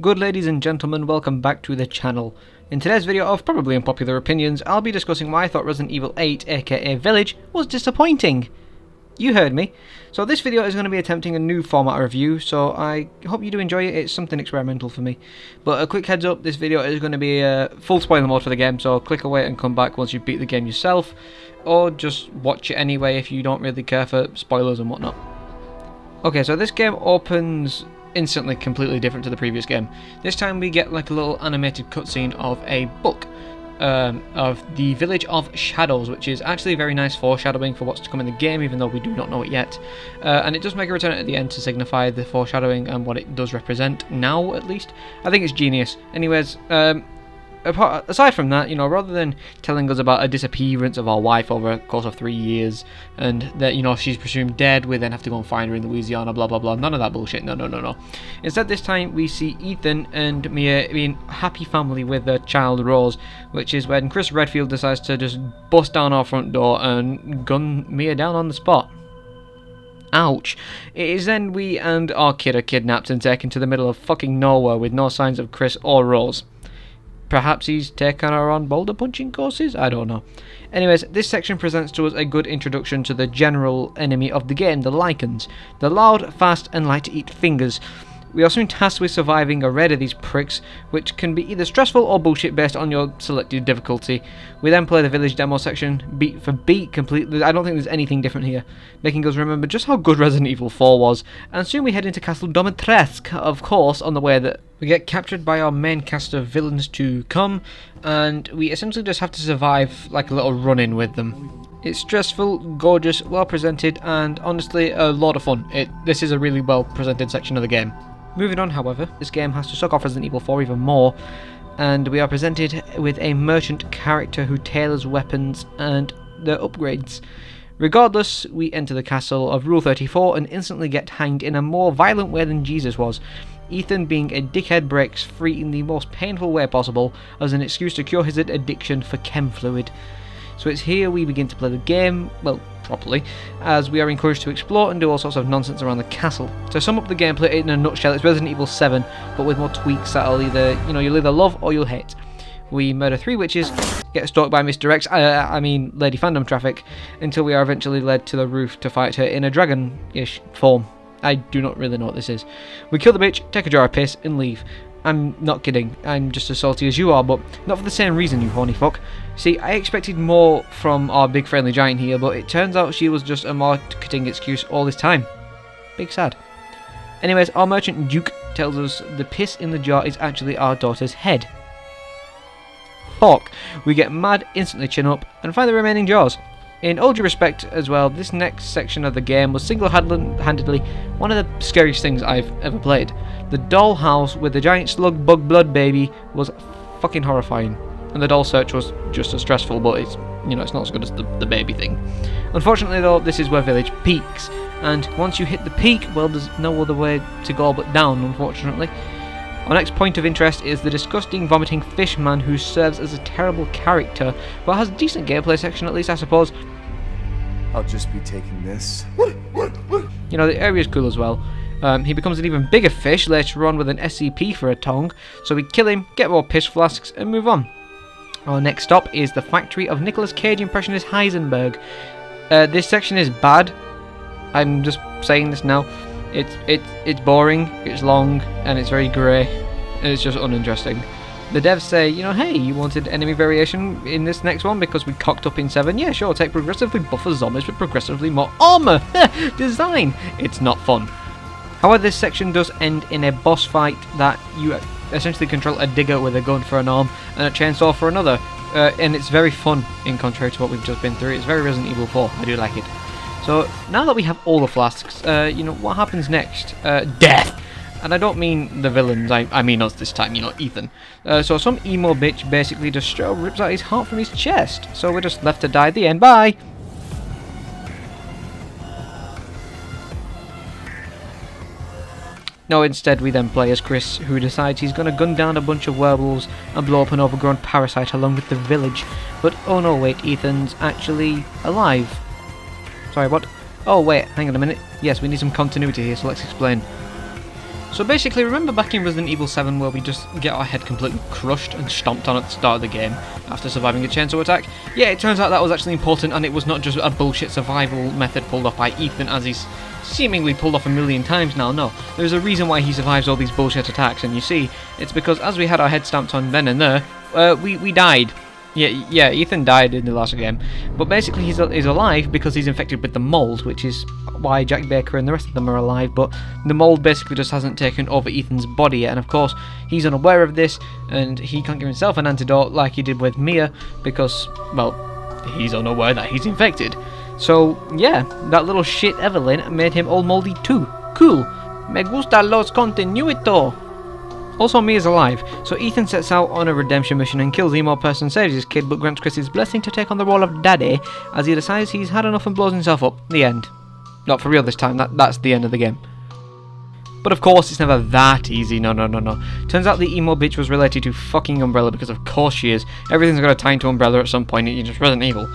Good ladies and gentlemen, welcome back to the channel. In today's video of probably unpopular opinions, I'll be discussing why I thought Resident Evil 8, aka Village, was disappointing. You heard me. So this video is going to be attempting a new format review, so I hope you do enjoy it. It's something experimental for me. But a quick heads up, this video is going to be full spoiler mode for the game, so click away and come back once you've beat the game yourself, or just watch it anyway if you don't really care for spoilers and whatnot. Okay, so this game opens instantly completely different to the previous game. This time we get like a little animated cutscene of a book of the Village of Shadows, which is actually very nice foreshadowing for what's to come in the game, even though we do not know it yet. And it does make a return at the end to signify the foreshadowing and what it does represent, now at least. I think it's genius. Anyways, aside from that, rather than telling us about a disappearance of our wife over a course of 3 years, and that, she's presumed dead, we then have to go and find her in Louisiana, blah blah blah, none of that bullshit, no. Instead, this time we see Ethan and Mia being a happy family with their child Rose, which is when Chris Redfield decides to just bust down our front door and gun Mia down on the spot. Ouch. It is then we and our kid are kidnapped and taken to the middle of fucking nowhere with no signs of Chris or Rose. Perhaps he's taken her on boulder punching courses? I don't know. Anyways, this section presents to us a good introduction to the general enemy of the game, the Lycans. The loud, fast, and light to eat fingers. We are soon tasked with surviving a raid of these pricks, which can be either stressful or bullshit based on your selected difficulty. We then play the village demo section, beat for beat completely. I don't think there's anything different here, making us remember just how good Resident Evil 4 was, and soon we head into Castle Dimitrescu, of course, on the way that we get captured by our main cast of villains to come, and we essentially just have to survive like a little run-in with them. It's stressful, gorgeous, well presented, and honestly a lot of fun. This is a really well presented section of the game. Moving on, however, this game has to suck off Resident Evil 4 even more, and we are presented with a merchant character who tailors weapons and their upgrades. Regardless, we enter the castle of Rule 34 and instantly get hanged in a more violent way than Jesus was. Ethan, being a dickhead, breaks free in the most painful way possible as an excuse to cure his addiction for chem fluid. So it's here we begin to play the game, well, properly, as we are encouraged to explore and do all sorts of nonsense around the castle. To sum up the gameplay in a nutshell, it's Resident Evil 7, but with more tweaks that'll you'll either love or you'll hate. We murder 3 witches, get stalked by Mr. X, Lady Fandom Traffic, until we are eventually led to the roof to fight her in a dragon-ish form. I do not really know what this is. We kill the bitch, take a jar of piss, and leave. I'm not kidding, I'm just as salty as you are, but not for the same reason, you horny fuck. See, I expected more from our big friendly giant here, but it turns out she was just a marketing excuse all this time. Big sad. Anyways, our merchant Duke tells us the piss in the jar is actually our daughter's head. Fuck. We get mad, instantly chin up, and find the remaining jars. In all due respect as well, this next section of the game was single-handedly one of the scariest things I've ever played. The doll house with the giant slug bug blood baby was fucking horrifying, and the doll search was just as stressful, but it's not as good as the baby thing. Unfortunately though, this is where Village peaks, and once you hit the peak, well, there's no other way to go but down, unfortunately. Our next point of interest is the disgusting vomiting fish man who serves as a terrible character, but has a decent gameplay section at least, I suppose. I'll just be taking this. The area's cool as well. He becomes an even bigger fish later on with an SCP for a tongue, so we kill him, get more piss flasks, and move on. Our next stop is the factory of Nicolas Cage impressionist Heisenberg. This section is bad. I'm just saying this now. It's boring, it's long, and it's very grey, and it's just uninteresting. The devs say, hey, you wanted enemy variation in this next one because we cocked up in 7? Yeah, sure, take progressively buffer zombies with progressively more armour. Design! It's not fun. However, this section does end in a boss fight that you essentially control a digger with a gun for an arm and a chainsaw for another, and it's very fun in contrary to what we've just been through. It's very Resident Evil 4, I do like it. So, now that we have all the flasks, what happens next? Death! And I don't mean the villains, I mean us this time, Ethan. So some emo bitch basically just straight up rips out his heart from his chest. So we're just left to die at the end. Bye! No, instead we then play as Chris, who decides he's gonna gun down a bunch of werewolves and blow up an overgrown parasite along with the village. But oh no, wait, Ethan's actually alive. Sorry, what? Oh wait, hang on a minute. Yes, we need some continuity here, so let's explain. So basically, remember back in Resident Evil 7 where we just get our head completely crushed and stomped on at the start of the game after surviving a chainsaw attack? Yeah, it turns out that was actually important, and it was not just a bullshit survival method pulled off by Ethan as he's seemingly pulled off a million times now. No, there's a reason why he survives all these bullshit attacks, and you see, it's because as we had our head stamped on then and there, we died. Yeah, Ethan died in the last game, but basically he's alive because he's infected with the mold, which is why Jack Baker and the rest of them are alive, but the mold basically just hasn't taken over Ethan's body yet, and of course he's unaware of this, and he can't give himself an antidote like he did with Mia, because, well, he's unaware that he's infected. So, yeah, that little shit Evelyn made him all moldy too. Cool. Me gusta los continuito. Also, Mia's alive, so Ethan sets out on a redemption mission and kills Emo Person, saves his kid, but grants Chris his blessing to take on the role of Daddy, as he decides he's had enough and blows himself up. The end. Not for real this time, that's the end of the game. But of course, it's never that easy, no. Turns out the emo bitch was related to fucking Umbrella, because of course she is. Everything's got to tie into Umbrella at some point, you're just Resident Evil.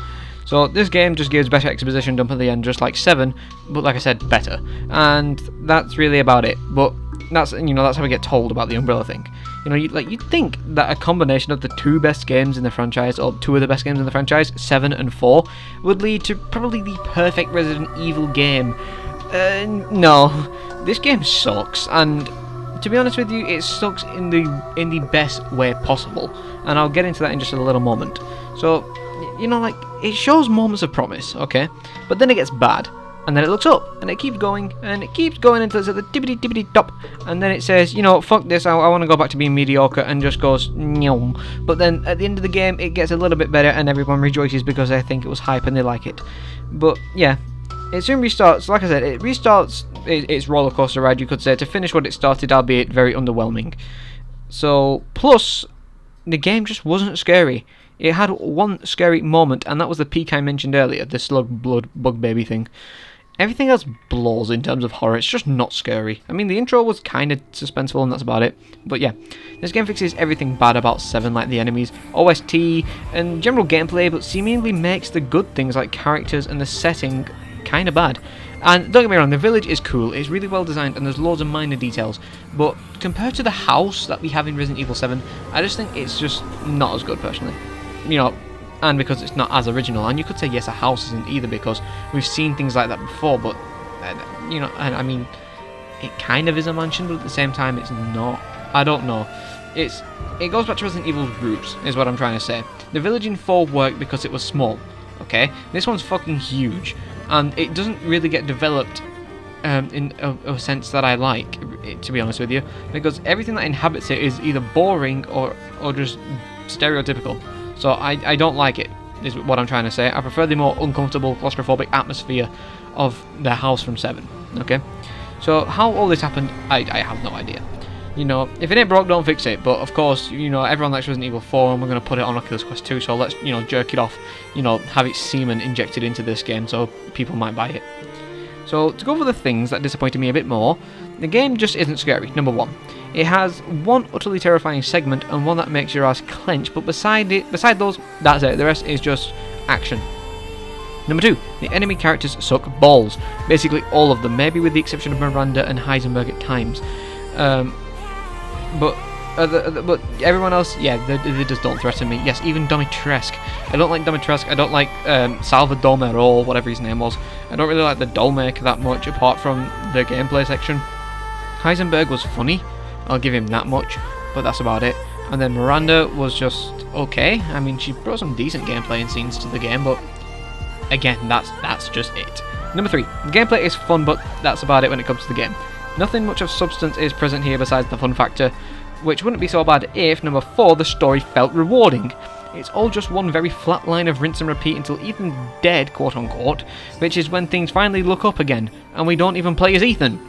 So this game just gives better exposition dump at the end, just like 7, but like I said, better. And that's really about it, but that's how we get told about the Umbrella thing. You'd think that a combination of the two best games in the franchise, or two of the best games in the franchise, 7 and 4, would lead to probably the perfect Resident Evil game. No, this game sucks, and to be honest with you, it sucks in the best way possible, and I'll get into that in just a little moment. So, it shows moments of promise, okay, but then it gets bad. And then it looks up, and it keeps going, until it's at the tippity top, and then it says, fuck this, I want to go back to being mediocre, and just goes, nyom. But then, at the end of the game, it gets a little bit better, and everyone rejoices because they think it was hype and they like it. But, yeah, it soon restarts, like I said, it restarts its roller coaster ride, you could say, to finish what it started, albeit very underwhelming. So, plus, the game just wasn't scary. It had one scary moment, and that was the peak I mentioned earlier, the slug blood bug baby thing. Everything else blows in terms of horror, it's just not scary. I mean, the intro was kind of suspenseful and that's about it. But yeah, this game fixes everything bad about 7, like the enemies, OST, and general gameplay, but seemingly makes the good things like characters and the setting kind of bad. And don't get me wrong, the village is cool, it's really well designed, and there's loads of minor details. But compared to the house that we have in Resident Evil 7, I just think it's just not as good personally. And because it's not as original, and you could say yes, a house isn't either because we've seen things like that before, but and I mean, it kind of is a mansion, but at the same time it's not. I don't know. It goes back to Resident Evil's roots, is what I'm trying to say. The village in 4 worked because it was small, okay? This one's fucking huge, and it doesn't really get developed in a sense that I like, to be honest with you, because everything that inhabits it is either boring or just stereotypical. So I don't like it, is what I'm trying to say. I prefer the more uncomfortable, claustrophobic atmosphere of the house from 7, okay? So how all this happened, I have no idea. If it ain't broke, don't fix it. But of course, everyone likes Resident Evil 4, and we're going to put it on Oculus Quest 2, so let's, jerk it off, have its semen injected into this game so people might buy it. So to go over the things that disappointed me a bit more, the game just isn't scary, number 1. It has one utterly terrifying segment and one that makes your ass clench, but beside those, that's it. The rest is just action. Number 2, the enemy characters suck balls. Basically all of them, maybe with the exception of Miranda and Heisenberg at times. But everyone else, yeah, they just don't threaten me. Yes, even Dimitrescu. I don't like Dimitrescu. I don't like Salvador Mero, whatever his name was. I don't really like the Dollmaker that much, apart from the gameplay section. Heisenberg was funny, I'll give him that much, but that's about it. And then Miranda was just okay. I mean, she brought some decent gameplay and scenes to the game, but again, that's just it. Number 3, the gameplay is fun, but that's about it when it comes to the game. Nothing much of substance is present here besides the fun factor, which wouldn't be so bad if, number 4, the story felt rewarding. It's all just one very flat line of rinse and repeat until Ethan's dead, quote unquote, which is when things finally look up again, and we don't even play as Ethan.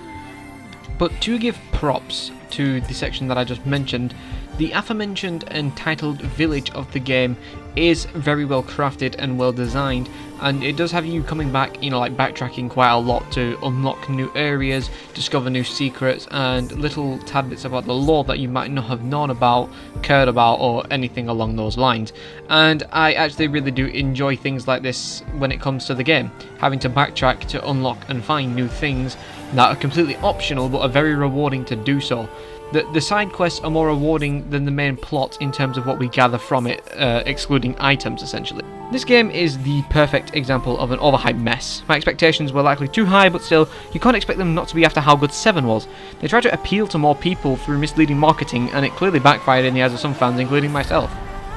But to give props to the section that I just mentioned, the aforementioned and titled village of the game is very well crafted and well designed, and it does have you coming back, you know, like backtracking quite a lot to unlock new areas, discover new secrets, and little tidbits about the lore that you might not have known about, cared about, or anything along those lines. And I actually really do enjoy things like this when it comes to the game, having to backtrack to unlock and find new things that are completely optional but are very rewarding to do so. The side quests are more rewarding than the main plot in terms of what we gather from it, excluding items essentially. This game is the perfect example of an overhyped mess. My expectations were likely too high, but still, you can't expect them not to be after how good 7 was. They tried to appeal to more people through misleading marketing, and it clearly backfired in the eyes of some fans, including myself.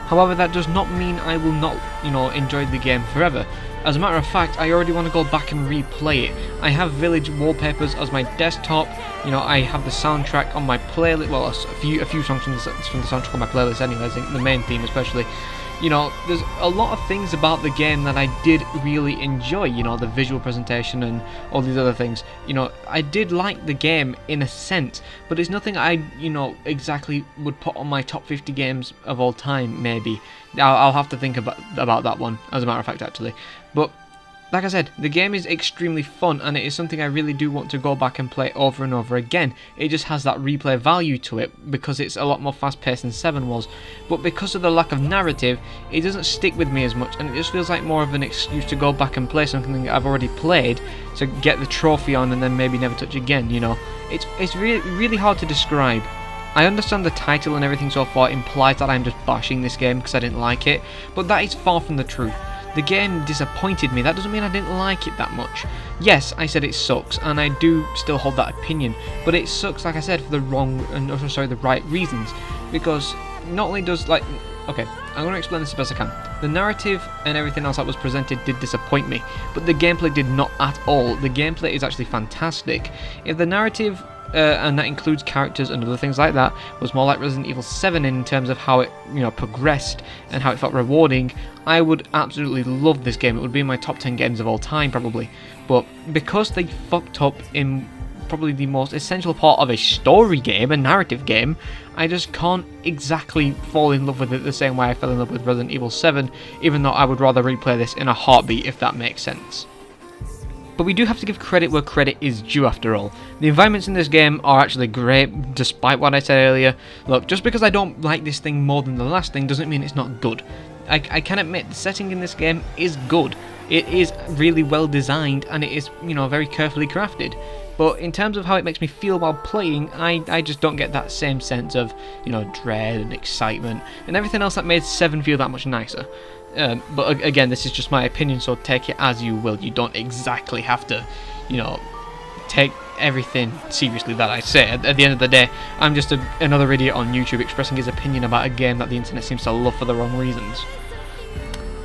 However, that does not mean I will not, enjoy the game forever. As a matter of fact, I already want to go back and replay it. I have Village wallpapers as my desktop. I have the soundtrack on my playlist. Well, a few songs from the soundtrack on my playlist, anyways. The main theme, especially. There's a lot of things about the game that I did really enjoy. The visual presentation and all these other things. I did like the game in a sense, but it's nothing I, exactly would put on my top 50 games of all time. Maybe I'll have to think about that one. As a matter of fact, actually, but. Like I said, the game is extremely fun, and it is something I really do want to go back and play over and over again. It just has that replay value to it, because it's a lot more fast-paced than 7 was. But because of the lack of narrative, it doesn't stick with me as much, and it just feels like more of an excuse to go back and play something that I've already played, to get the trophy on and then maybe never touch again, It's really hard to describe. I understand the title and everything so far implies that I'm just bashing this game because I didn't like it, but that is far from the truth. The game disappointed me. That doesn't mean I didn't like it that much. Yes, I said it sucks, and I do still hold that opinion, but it sucks, like I said, for the right reasons. Because not only does, okay, I'm going to explain this as best I can. The narrative and everything else that was presented did disappoint me, but the gameplay did not at all. The gameplay is actually fantastic. If the narrative, and that includes characters and other things like that, was more like Resident Evil 7 in terms of how it progressed and how it felt rewarding, I would absolutely love this game. It would be in my top 10 games of all time probably, but because they fucked up in probably the most essential part of a story game, a narrative game, I just can't exactly fall in love with it the same way I fell in love with Resident Evil 7, even though I would rather replay this in a heartbeat, if that makes sense. But we do have to give credit where credit is due after all. The environments in this game are actually great, despite what I said earlier. Look, just because I don't like this thing more than the last thing doesn't mean it's not good. I can admit the setting in this game is good. It is really well designed, and it is, very carefully crafted. But in terms of how it makes me feel while playing, I just don't get that same sense of, dread and excitement and everything else that made 7 feel that much nicer. But again, this is just my opinion, so take it as you will. You don't exactly have to, take everything seriously that I say. At the end of the day, I'm just another idiot on YouTube expressing his opinion about a game that the internet seems to love for the wrong reasons.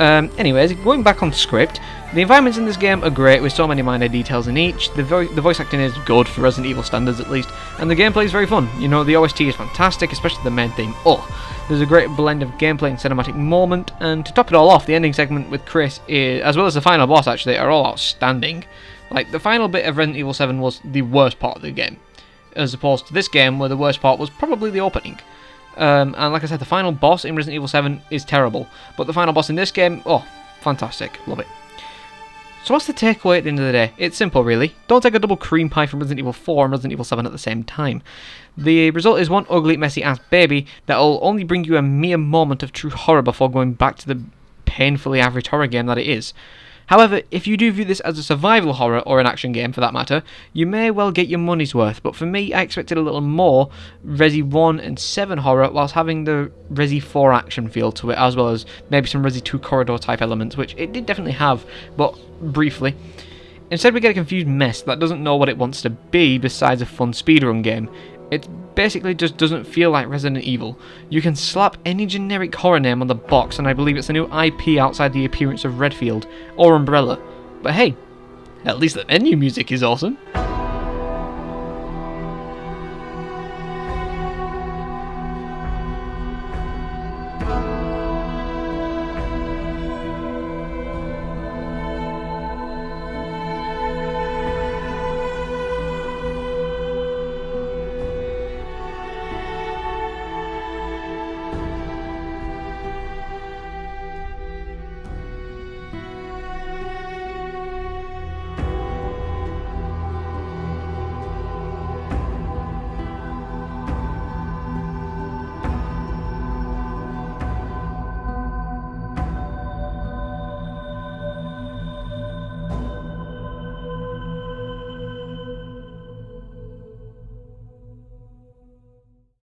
Anyways, going back on script, the environments in this game are great with so many minor details in each. The voice acting is good for Resident Evil standards at least, and the gameplay is very fun. The OST is fantastic, especially the main theme. There's a great blend of gameplay and cinematic moment, and to top it all off, the ending segment with Chris, as well as the final boss actually, are all outstanding. The final bit of Resident Evil 7 was the worst part of the game, as opposed to this game where the worst part was probably the opening. And like I said, the final boss in Resident Evil 7 is terrible, but the final boss in this game, fantastic, love it. So what's the takeaway at the end of the day? It's simple really. Don't take a double cream pie from Resident Evil 4 and Resident Evil 7 at the same time. The result is one ugly, messy ass baby that'll only bring you a mere moment of true horror before going back to the painfully average horror game that it is. However, if you do view this as a survival horror, or an action game for that matter, you may well get your money's worth, but for me I expected a little more Resi 1 and 7 horror whilst having the Resi 4 action feel to it, as well as maybe some Resi 2 corridor type elements, which it did definitely have, but briefly. Instead we get a confused mess that doesn't know what it wants to be besides a fun speedrun game. It basically just doesn't feel like Resident Evil. You can slap any generic horror name on the box and I believe it's a new IP outside the appearance of Redfield or Umbrella. But hey, at least the menu music is awesome.